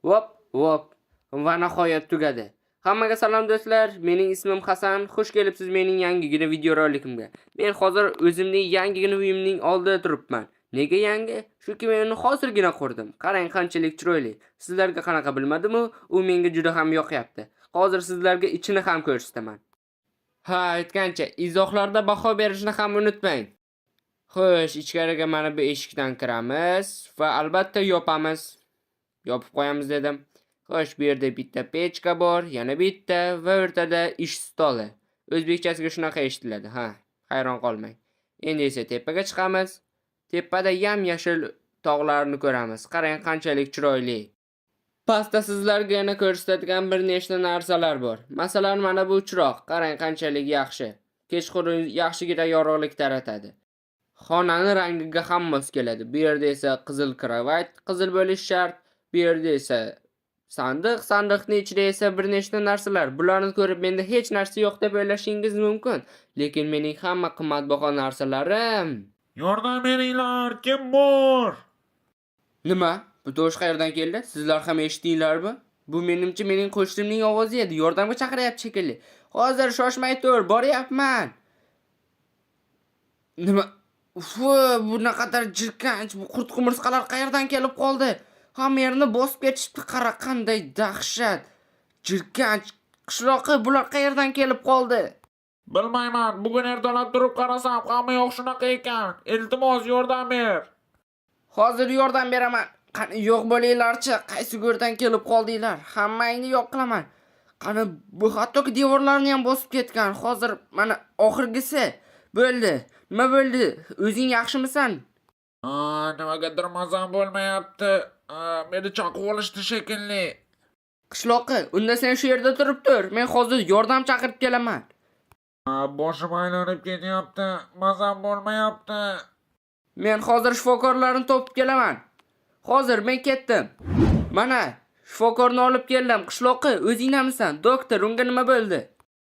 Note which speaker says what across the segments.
Speaker 1: Hop, hop. Va nihoyat tugadi. Hammaga salom do'stlar. Mening ismim Hasan. Xush kelibsiz mening yangigina video rolikimga. Men hozir o'zimning yangigina uyimning oldida turibman. Nega yangi? Chunki men uni hozirgina qurdim. Qarang qanchalik chiroyli. Sizlarga qanaqa bilmadim-u, u menga juda ham yoqyapti. Hozir sizlarga ichini ham ko'rsataman. Ha, aytgancha, izohlarda baho berishni ham unutmang. Xo'sh, ichkariga mana bu eshikdan kiramiz va albatta yopamiz. Yopib qo'yamiz dedim. Xo'sh, bu yerda bitta pechka bor, yana bitta va o'rtada ish stoli. O'zbekchasiga shunaqa eshitiladi, ha. Hayron qolmang. Endi esa tepaga chiqamiz. Tepada yam-yashil tog'larni ko'ramiz. Qarang qanchalik chiroyli. Pastda sizlarga yana ko'rsatadigan bir nechta narsalar bor. Masalan, mana bu chiroq. Qarang qanchalik yaxshi. Kechqurun yaxshigina yorug'lik taratadi. Xonani rangiga ham mos keladi. Bu yerda esa qizil kravat, qizil bo'lishi shart. Bu yerda esa sandiq, sandiqning ichida esa bir nechta narsalar. Bularni ko'rib menda hech narsa yo'q deb o'ylashingiz mumkin, lekin mening hamma qimmatbaho narsalarim.
Speaker 2: Yordam beringlar, kim bor?
Speaker 1: Nima? Bu tovush qayerdan keldi? Sizlar ham eshitdinglarmi? Bu menimcha mening qo'shnimning ovozi edi. Yordamga chaqiryapti shekilli. Hozir shoshmay tur, boryapman. Nima? Uf, bu naqadar jirkanch, bu qurt-qumursqalar qayerdan kelib qoldi? Hamma yerni bosib ketishdi, qara qanday dahshat. Jirkanch qishloqi bular qayerdan kelib qoldi?
Speaker 2: Bilmayman, bugun ertalab turib qarasam, hamma yoq shunaqa ekan. Iltimos yordam ber.
Speaker 1: Hozir yordam beraman. Qani yo'q bo'linglarchi, qaysi go'rdan kelib qoldinglar? Hammangni yo'q qilaman. Qani bu hattoki devorlarni ham bosib ketgan. Hozir mana oxirgisi bo'ldi. Nima bo'ldi? O'zing yaxshimisan?
Speaker 2: Nimagadir mazam bo'lmayapti. Meni chaqib olishdi shekilli.
Speaker 1: Qishloqi, unda sen shu yerda turib tur. Men hozir yordam chaqirib kelaman.
Speaker 2: Boshim aylanib ketyapti. Mazam bo'lmayapti.
Speaker 1: Men hozir shifokorlarni topib kelaman. Hozir men ketdim. Mana shifokorni olib keldim. Qishloqi, o'zingamisan? Doktor, unga nima bo'ldi?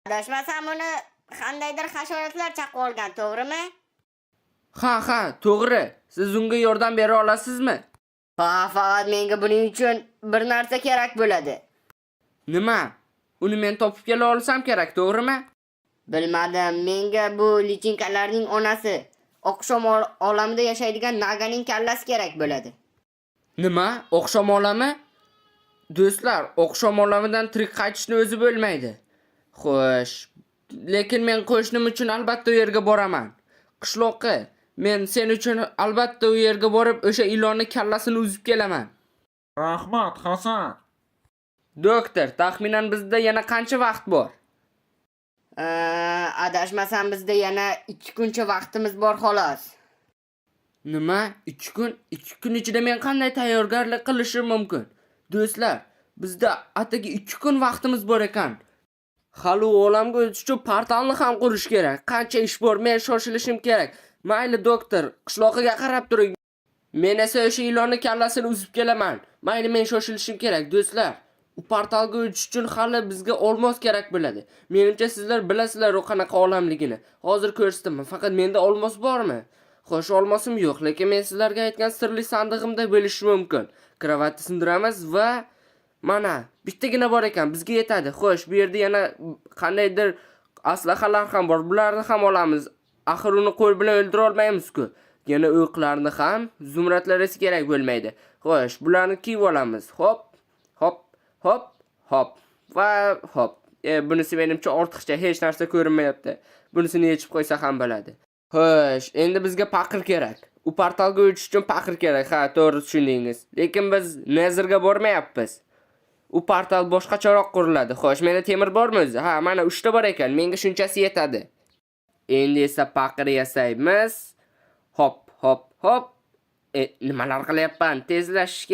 Speaker 3: Adashmasam uni qandaydir hasharotlar chaqib olgan, to'g'rimi?
Speaker 1: Ha, to'g'ri. Siz unga yordam bera olasizmi?
Speaker 3: Faqat menga buning uchun bir narsa kerak bo'ladi.
Speaker 1: Nima? Uni men topib kela olsam kerak, to'g'rimi?
Speaker 3: Bilmadim, menga bu lichinkalarning onasi, oqshom olamida yashaydigan Naganing kallasi kerak bo'ladi.
Speaker 1: Nima? Oqshom olami? Do'stlar, oqshom olamidan tirik qaytishni o'zi bo'lmaydi. Xo'sh, lekin men qo'shnim uchun albatta u yerga boraman. Qishloqi, men sen uchun albatta u yerga borib o'sha ilonni kallasini uzib kelaman.
Speaker 2: Rahmat, Hasan.
Speaker 1: Doktor, taxminan bizda yana qancha vaqt bor?
Speaker 3: Adashmasam bizda yana 2 kuncha vaqtimiz bor xolos.
Speaker 1: Nima? 2 kun? 2 kun ichida men qanday tayyorgarlik qilishim mumkin? Do'stlar, bizda atigi 2 kun vaqtimiz bor ekan. Hali olamga o'tish uchun portalni ham qurish kerak. Qancha ish bor, men shoshilishim kerak. Mayli doktor, qishloqiga qarab turing. Men esa o'sha ilonni kallasini uzib kelaman. Mayli, men shoshilishim kerak, do'stlar. U portalga o'tish uchun hali bizga olmos kerak bo'ladi. Menimcha sizlar bilasizlar u qanaqa olamligini. Hozir ko'rsataman. Faqat menda olmos bormi? Xo'sh, olmosim yo'q, lekin men sizlarga aytgan sirli sandig'imda bo'lishi mumkin. Kravatni sindiramiz va mana bittagina bor ekan, bizga yetadi. Xo'sh, bu yerda yana qandaydir aslahalar ham bor. Bularni ham olamiz. Axir uni qo'l bilan o'ldira olmaymiz-ku. Yana o'qlarni ham, zumradlar esa kerak bo'lmaydi. Xo'sh, bularni kiyib olamiz. Hop, hop, hop, hop va hop. Bunisi menimcha ortiqcha, hech narsa ko'rinmayapti. Bunisini yechib qo'ysa ham bo'ladi. Xo'sh, endi bizga paqir kerak. U portalga o'tish uchun paqir kerak. Ha, to'g'ri tushundingiz. Lekin biz Nezerga bormayapmiz. U portal boshqacharoq quriladi. Xo'sh, menda temir bormi o'zi? Ha, mana 3 ta bor ekan. Menga shunchasi yetadi. Endi esa paqir yasaymiz. Hop, hop, hop. Nimalar qilyapman? Tezlashish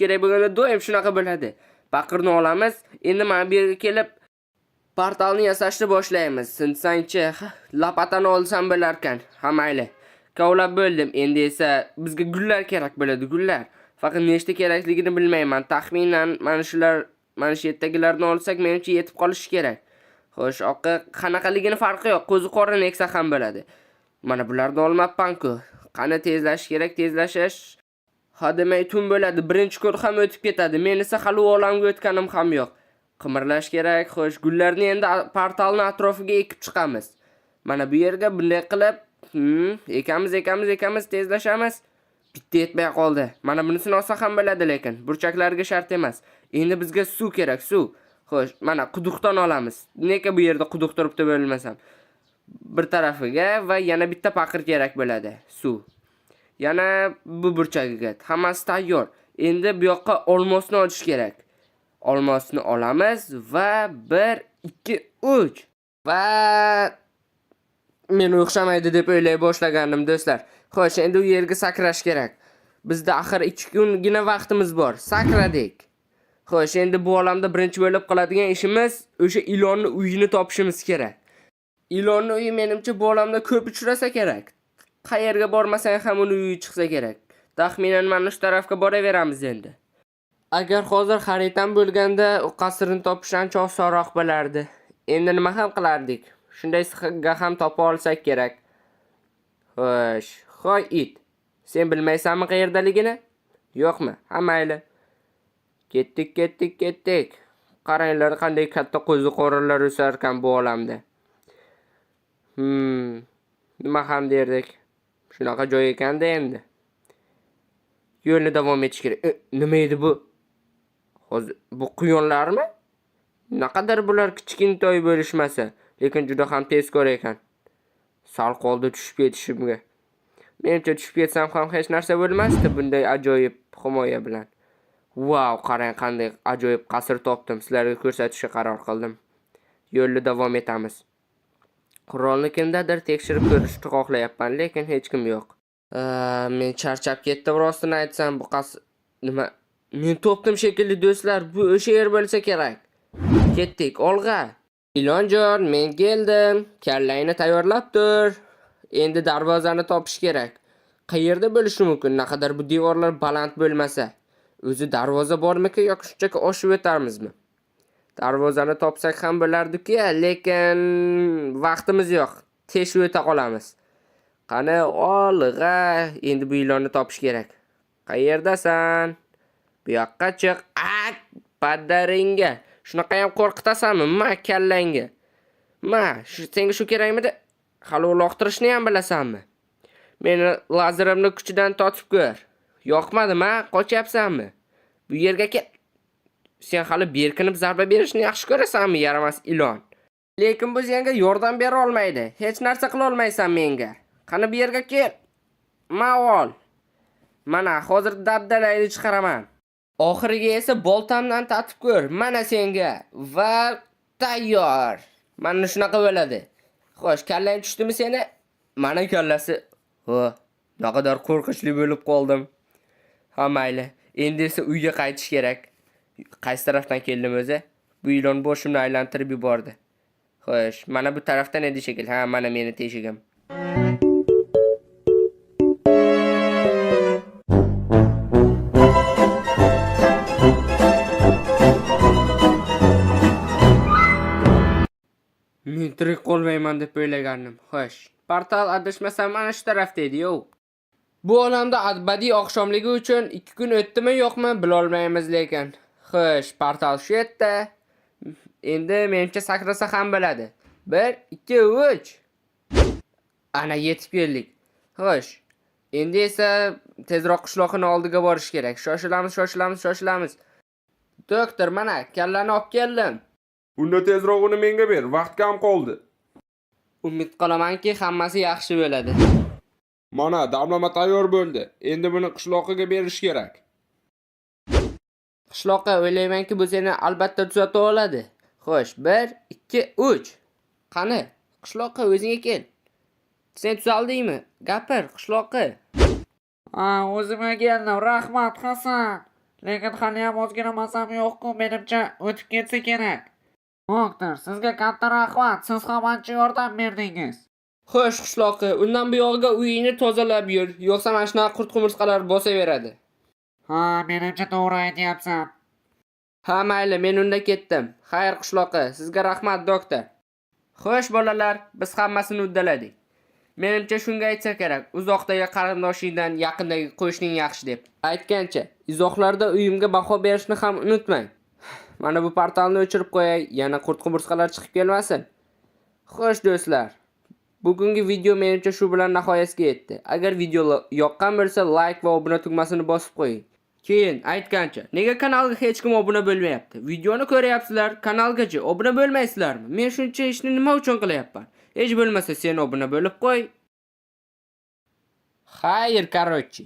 Speaker 1: kerak bo'lganda doim shunaqa bo'ladi. Paqirni olamiz. Endi mana bu yerga kelib portalni yasashni boshlaymiz. Sinsangchi, lapatani olsam bo'lar ekan. Ha, mayli. Kavlab bo'ldim. Endi esa bizga gullar kerak bo'ladi, gullar. Faqat nechta kerakligini bilmayman. Taxminan mana shu yerdagilarni olsak, menimcha yetib qolishi kerak. Xo'sh, oqqa qanaqaligini farqi yo'q. Qo'zi qorin eksa ham bo'ladi. Mana bularni olmabman-ku. Qani tezlashish kerak, tezlashish. Hademay tun bo'ladi, birinchi kun ham o'tib ketadi. Men esa hali u olamga o'tganim ham yo'q. Qimirlash kerak. Xo'sh, gullarni endi portalni atrofiga ekib chiqamiz. Mana bu yerga bunday qilib, ekamiz, tezlashamiz. Bitta yetmay qoldi. Mana bunisini olsa ham bo'ladi, lekin burchaklarga shart emas. Endi bizga suv kerak, suv. Xo'sh, mana quduqdan olamiz. Nega bu yerda quduq turibdi bo'lmasam. Bir tarafiga va yana bitta paqir kerak bo'ladi, suv. Yana bu burchagiga. Hammasi tayyor. Endi bu yoqqa olmosni olish kerak. Olmosni olamiz va 1 2 3 va men o'xshamaydi deb o'ylay boshlagandim, do'stlar. Xo'sh, endi u yerga sakrash kerak. Bizda axir 2 kungina vaqtimiz bor. Sakradik. Xo'sh, endi bu olamda birinchi bo'lib qoladigan ishimiz o'sha ilonni uyini topishimiz kerak. Ilonni uyi menimcha bu olamda ko'p uchrasa kerak. Qayerga bormasang ham uni uyi chiqsa kerak. Taxminan mana shu tarafga boraveramiz endi. Agar hozir xaritam bo'lganda, u qasrni topish ancha osonroq bo'lardi. Endi nima ham qilardik? Shunday siqqa ham topa olsak kerak. Xo'sh, hoy it. Sen bilmaysanmi qayerdaligini? Yo'qmi? Ha mayli. Ketdik. Qaranglar qanday katta qo'zi-qo'rinlar o'sar ekan bu olamda. Nima ham derdik? Shunaqa joy ekanda endi. Yo'lni davom etish kerak. Nima edi bu? Hozir bu quyonlarmi? Naqadar bular kichkintoy bo'lishmasa, lekin juda ham tezkor ekan. Sal qoldi tushib ketishimga. Menimcha tushib ketsam ham hech narsa bo'lmasdi bunday ajoyib himoya bilan. Wow, qarang qanday ajoyib qasr topdim. Sizlarga ko'rsatishga qaror qildim. Yo'lni davom etamiz. Qurolni kimdadir tekshirib ko'rishni xohlayapman, lekin hech kim yo'q. Men charchab ketdim, rostini aytsam, bu nima? Men topdim shekilli, do'stlar. Bu o'sha yer bo'lsa kerak. Ketdik, olg'a. Ilonjon, men keldim. Kallangni tayyorlab tur. Endi darvozani topish kerak. Qayerda bo'lishi mumkin? Naqadar bu devorlar baland bo'lmasa. O'zi darvoza bormi-ki yoki shunchaki oshib o'tarmizmi? Darvozani topsak ham bo'lardi-ku, lekin vaqtimiz yo'q. Teshib o'ta qolamiz. Qani, olg'a. Endi bu ilonni topish kerak. Qayerdasan? Bu yoqqa chiq. Padaringga. Shunaqa ham qo'rqitasanmi? Ma kallangga. Senga shu kerakmidi? Hali uloqtirishni ham bilasanmi? Meni lazerimni kuchidan totib ko'r. Yoqmadimi? Qochyapsanmi? Bu yerga kel. Sen hali berkinib zarba berishni yaxshi ko'rasanmi, yaramas ilon? Lekin bu senga yordam bera olmaydi. Hech narsa qila olmaysan menga. Qani bu yerga kel. Ol. Mana hozir dabdalayni chiqaraman. Oxiriga esa boltamdan tatib ko'r. Mana senga va tayyor. Mana shunaqa bo'ladi. Xo'sh, kallang tushdimi seni? Mana kallasi. Naqadar qo'rqinchli bo'lib qoldim. Ha mayli. Endi esa uyga qaytish kerak. Qaysi tarafdan keldim o'zi? Bu ilon boshimni aylantirib yubordi. Xo'sh, mana bu tarafdan edi shekil. Ha, mana meni teshigim. Men tirik qolmayman deb o'ylagandim. Xo'sh, portal adashmasam mana shu tarafda edi-yu. Bu olamda abadiy oqshomligi uchun 2 kun o'tdimi yo'qmi bilolmaymiz lekin. Xo'sh, portal shu yerda. Endi menimcha sakrasa ham bo'ladi. 1 2 3. Ana yetib keldik. Xo'sh, endi esa tezroq qishloqning oldiga borish kerak. Shoshilamiz. Doktor, mana kallani olib keldim.
Speaker 4: Bunda tezroq uni menga ber, vaqt kam qoldi.
Speaker 1: Umid qilamanki, hammasi yaxshi bo'ladi.
Speaker 4: Mana damlama tayyor bo'ldi. Endi buni qishloqiga berish kerak.
Speaker 1: Qishloqqa o'ylaymanki, bu seni albatta tuzata oladi. Xo'sh, 1 2 3. Qani, qishloqqa o'zing kel. Sen tuzaldingmi? Gapir, qishloqqa.
Speaker 2: O'zimga keldim. Rahmat, Hasan. Lekin hali ham ozgina masam yo'q-ku, menimcha o'tib ketsa kerak. Doktor, sizga katta rahmat. Siz ham ancha yordam berdingiz.
Speaker 1: Xo'sh, qishloqqa, undan bu yog'iga uyingni tozalab yur, yo'qsa mana shunaqa qurt-qumursqalar bosaveradi.
Speaker 2: Ha, menimcha to'g'ri aytyapsan.
Speaker 1: Ha, mayli, men unda ketdim. Xayr, qishloqqa, sizga rahmat, doktor. Xo'sh, bolalar, biz hammasini uddaladik. Menimcha shunga aytsa kerak. Uzoqdagi qarindoshingdan yaqindagi qo'shning yaxshi deb. Aytgancha, izohlarda uyimga baho berishni ham unutmang. Mana bu portalni o'chirib qo'yay, yana qurt-qumursqalar chiqib kelmasin. Xo'sh do'stlar, bugungi video menimcha shu bilan nihoyasiga yetdi. Agar video yoqqan bo'lsa, like va obuna tugmasini bosib qo'ying. Keyin aytgancha, nega kanalga hech kim obuna bo'lmayapti? Videoni ko'ryapsizlar, kanalgacha obuna bo'lmaysizlarmi? Men shuncha ishni nima uchun qilyapman? Hech bo'lmasa sen obuna bo'lib qo'y. Xayr, короче.